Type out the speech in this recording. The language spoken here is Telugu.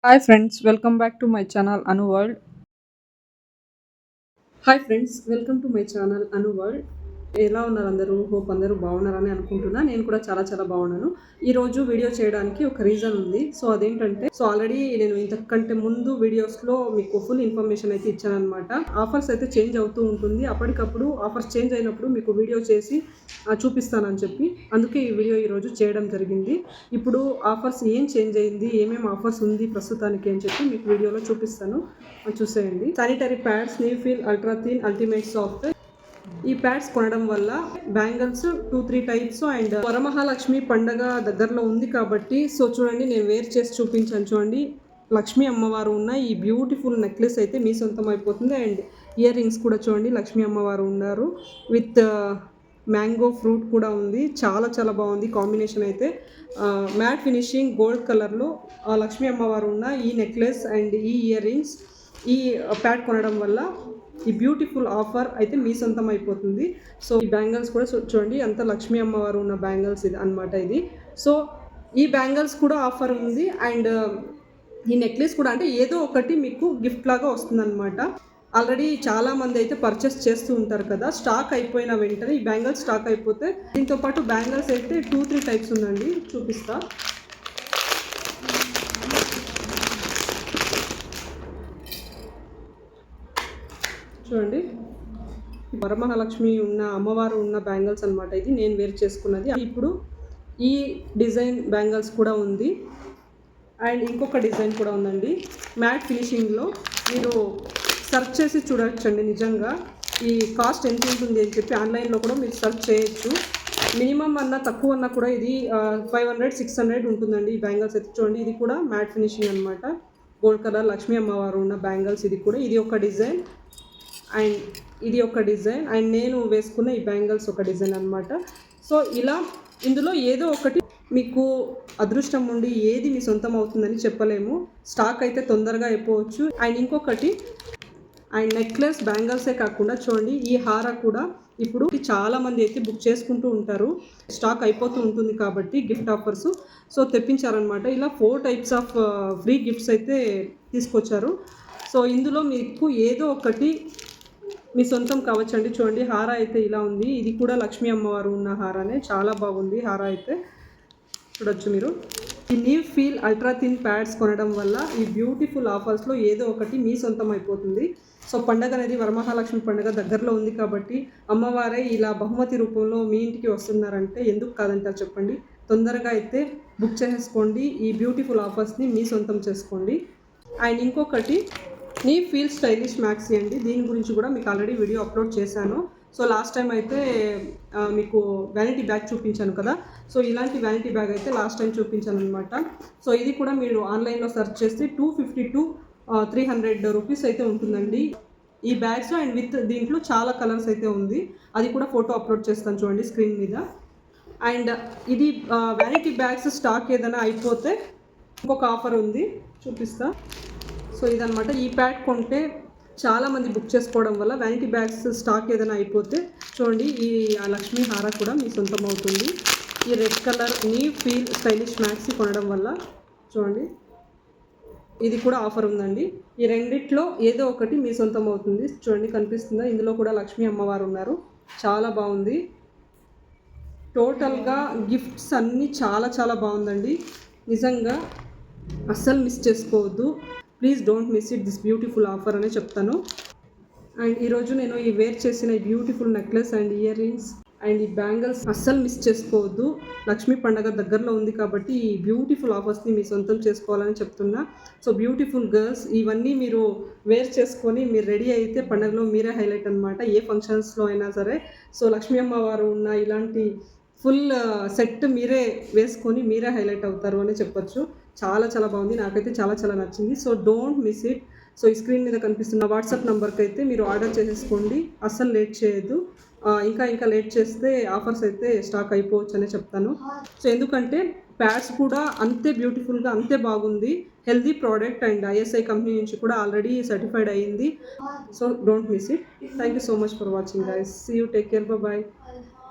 Hi friends, welcome back to my channel Anu World. Hi friends, welcome to my channel Anu world. ఎలా ఉన్నారు అందరూ? హోప్ అందరూ బాగున్నారని అనుకుంటున్నా. నేను కూడా చాలా చాలా బాగున్నాను. ఈరోజు వీడియో చేయడానికి ఒక రీజన్ ఉంది. సో అదేంటంటే, ఆల్రెడీ నేను ఇంతకంటే ముందు వీడియోస్లో మీకు ఫుల్ ఇన్ఫర్మేషన్ అయితే ఇచ్చానమాట. ఆఫర్స్ అయితే చేంజ్ అవుతూ ఉంటుంది. అప్పటికప్పుడు ఆఫర్స్ చేంజ్ అయినప్పుడు మీకు వీడియో చేసి చూపిస్తానని చెప్పి అందుకే ఈ వీడియో ఈరోజు చేయడం జరిగింది. ఇప్పుడు ఆఫర్స్ ఏం చేంజ్ అయింది, ఏమేమి ఆఫర్స్ ఉంది ప్రస్తుతానికి అని చెప్పి మీకు వీడియోలో చూపిస్తాను, చూసేయండి. శానిటరీ ప్యాడ్స్ నీఫిల్ అల్ట్రా థిన్ అల్టిమేట్ సాఫ్ట్. ఈ ప్యాడ్స్ కొనడం వల్ల బ్యాంగిల్స్ 2-3 టైప్స్ అండ్ వరమహాలక్ష్మి పండగ దగ్గరలో ఉంది కాబట్టి సో చూడండి, నేను వేర్ చేసి చూపించాను. చూడండి, లక్ష్మీ అమ్మవారు ఉన్న ఈ బ్యూటిఫుల్ నెక్లెస్ అయితే మీ సొంతం అయిపోతుంది. అండ్ ఇయర్ రింగ్స్ కూడా చూడండి, లక్ష్మీ అమ్మవారు ఉన్నారు విత్ మ్యాంగో ఫ్రూట్ కూడా ఉంది. చాలా చాలా బాగుంది కాంబినేషన్ అయితే. మ్యాట్ ఫినిషింగ్ గోల్డ్ కలర్లో లక్ష్మీ అమ్మవారు ఉన్న ఈ నెక్లెస్ అండ్ ఈ ఇయర్ రింగ్స్, ఈ ప్యాడ్ కొనడం వల్ల ఈ బ్యూటిఫుల్ ఆఫర్ అయితే మీ సొంతం అయిపోతుంది. సో ఈ బ్యాంగిల్స్ కూడా చూడండి, అంత లక్ష్మీ అమ్మవారు ఉన్న బ్యాంగిల్స్ ఇది అనమాట. ఇది సో ఈ బ్యాంగిల్స్ కూడా ఆఫర్ ఉంది. అండ్ ఈ నెక్లెస్ కూడా అంటే ఏదో ఒకటి మీకు గిఫ్ట్ లాగా వస్తుందన్నమాట. ఆల్రెడీ చాలామంది అయితే పర్చేస్ చేస్తూ ఉంటారు కదా, స్టాక్ అయిపోయిన వెంటనే ఈ బ్యాంగిల్స్ స్టాక్ అయిపోతే దీంతో పాటు బ్యాంగిల్స్ అయితే 2-3 టైప్స్ ఉందండి, చూపిస్తా. చూడండి, వరమహాలక్ష్మి ఉన్న అమ్మవారు ఉన్న బ్యాంగిల్స్ అనమాట. ఇది నేను వేర్ చేసుకున్నది. ఇప్పుడు ఈ డిజైన్ బ్యాంగిల్స్ కూడా ఉంది. అండ్ ఇంకొక డిజైన్ కూడా ఉందండి, మ్యాట్ ఫినిషింగ్లో. మీరు సెర్చ్ చేసి చూడొచ్చండి. నిజంగా ఈ కాస్ట్ ఎంత ఉంటుంది అని చెప్పి ఆన్లైన్లో కూడా మీరు సెర్చ్ చేయొచ్చు. మినిమం అన్నా తక్కువ అన్నా కూడా ఇది 500-600 ఉంటుందండి ఈ బ్యాంగిల్స్ అయితే. చూడండి, ఇది కూడా మ్యాట్ ఫినిషింగ్ అనమాట, గోల్డ్ కలర్ లక్ష్మీ అమ్మవారు ఉన్న బ్యాంగిల్స్. ఇది కూడా ఇది ఒక డిజైన్ అండ్ ఇది ఒక డిజైన్ అండ్ నేను వేసుకున్న ఈ బ్యాంగిల్స్ ఒక డిజైన్ అనమాట. సో ఇలా ఇందులో ఏదో ఒకటి మీకు అదృష్టం ఉండి ఏది మీ సొంతం అవుతుందని చెప్పలేము. స్టాక్ అయితే తొందరగా అయిపోవచ్చు. అండ్ ఇంకొకటి, అండ్ నెక్లెస్ బ్యాంగిల్సే కాకుండా చూడండి, ఈ హార కూడా ఇప్పుడు చాలామంది అయితే బుక్ చేసుకుంటూ ఉంటారు. స్టాక్ అయిపోతూ ఉంటుంది కాబట్టి గిఫ్ట్ ఆఫర్స్ సో తెప్పించారనమాట. ఇలా 4 టైప్స్ ఆఫ్ ఫ్రీ గిఫ్ట్స్ అయితే తీసుకొచ్చారు. సో ఇందులో మీకు ఏదో ఒకటి మీ సొంతం కావచ్చండి. చూడండి, హార అయితే ఇలా ఉంది. ఇది కూడా లక్ష్మీ అమ్మవారు ఉన్న హారానే, చాలా బాగుంది హార అయితే. చూడొచ్చు మీరు. ఈ నీఫిల్ అల్ట్రా థిన్ ప్యాడ్స్ కొనడం వల్ల ఈ బ్యూటిఫుల్ ఆఫర్స్లో ఏదో ఒకటి మీ సొంతం అయిపోతుంది. సో పండగ అనేది వరమహాలక్ష్మి పండుగ దగ్గరలో ఉంది కాబట్టి అమ్మవారే ఇలా బహుమతి రూపంలో మీ ఇంటికి వస్తున్నారంటే ఎందుకు కాదంటారు చెప్పండి. తొందరగా అయితే బుక్ చేసేసుకోండి, ఈ బ్యూటిఫుల్ ఆఫర్స్ని మీ సొంతం చేసుకోండి. అండ్ ఇంకొకటి నీఫిల్ స్టైలిష్ మ్యాక్సీ అండి. దీని గురించి కూడా మీకు ఆల్రెడీ వీడియో అప్లోడ్ చేశాను. సో లాస్ట్ టైం అయితే మీకు వ్యానిటీ బ్యాగ్ చూపించాను కదా. సో ఇలాంటి వ్యానిటీ బ్యాగ్ అయితే లాస్ట్ టైం చూపించాను అనమాట. సో ఇది కూడా మీరు ఆన్లైన్లో సెర్చ్ చేస్తే 250-300 రూపీస్ అయితే ఉంటుందండి ఈ బ్యాగ్స్. అండ్ విత్ దీంట్లో చాలా కలర్స్ అయితే ఉంది, అది కూడా ఫోటో అప్లోడ్ చేస్తాను చూడండి స్క్రీన్ మీద. అండ్ ఇది వ్యానిటీ బ్యాగ్స్ స్టాక్ ఏదైనా అయిపోతే ఇంకొక ఆఫర్ ఉంది, చూపిస్తా. సో ఇదనమాట, ఈ ప్యాడ్ కొంటే చాలామంది బుక్ చేసుకోవడం వల్ల వ్యానిటీ బ్యాగ్స్ స్టాక్ ఏదైనా అయిపోతే చూడండి, ఈ లక్ష్మీ హార కూడా మీ సొంతం అవుతుంది. ఈ రెడ్ కలర్ నీఫిల్ స్టైలిష్ మ్యాక్సీ కొనడం వల్ల చూడండి, ఇది కూడా ఆఫర్ ఉందండి. ఈ రెండిట్లో ఏదో ఒకటి మీ సొంతం అవుతుంది. చూడండి, కనిపిస్తుందా? ఇందులో కూడా లక్ష్మీ అమ్మవారు ఉన్నారు, చాలా బాగుంది. టోటల్గా గిఫ్ట్స్ అన్నీ చాలా చాలా బాగుందండి. నిజంగా అస్సలు మిస్ చేసుకోవద్దు. Please don't miss it this beautiful offer అనే చెప్తాను. అండ్ ఈరోజు నేను ఈ వేర్ చేసిన ఈ beautiful necklace and ear rings and ఈ బ్యాంగిల్స్ అస్సలు మిస్ చేసుకోవద్దు. లక్ష్మీ పండగ దగ్గరలో ఉంది కాబట్టి ఈ బ్యూటిఫుల్ ఆఫర్స్ని మీ సొంతం చేసుకోవాలని చెప్తున్నా. సో బ్యూటిఫుల్ గర్ల్స్, ఇవన్నీ మీరు వేర్ చేసుకొని మీరు రెడీ అయితే పండగలో మీరే హైలైట్ అనమాట, ఏ ఫంక్షన్స్లో అయినా సరే. సో లక్ష్మీ అమ్మవారు ఉన్న ఇలాంటి ఫుల్ సెట్ మీరే వేసుకొని మీరే హైలైట్ అవుతారు అని చెప్పొచ్చు. చాలా చాలా బాగుంది, నాకైతే చాలా చాలా నచ్చింది. So don't miss it. So ఈ స్క్రీన్ మీద కనిపిస్తున్న వాట్సాప్ నెంబర్కి అయితే మీరు ఆర్డర్ చేసేసుకోండి, అస్సలు లేట్ చేయొద్దు. ఇంకా లేట్ చేస్తే ఆఫర్స్ అయితే స్టాక్ అయిపోవచ్చు అనే చెప్తాను. సో ఎందుకంటే ప్యాడ్స్ కూడా అంతే బ్యూటిఫుల్గా అంతే బాగుంది, healthy product and ISI company నుంచి కూడా ఆల్రెడీ సర్టిఫైడ్ అయ్యింది. So don't miss it. Thank you so much for watching guys. See you, take care, bye.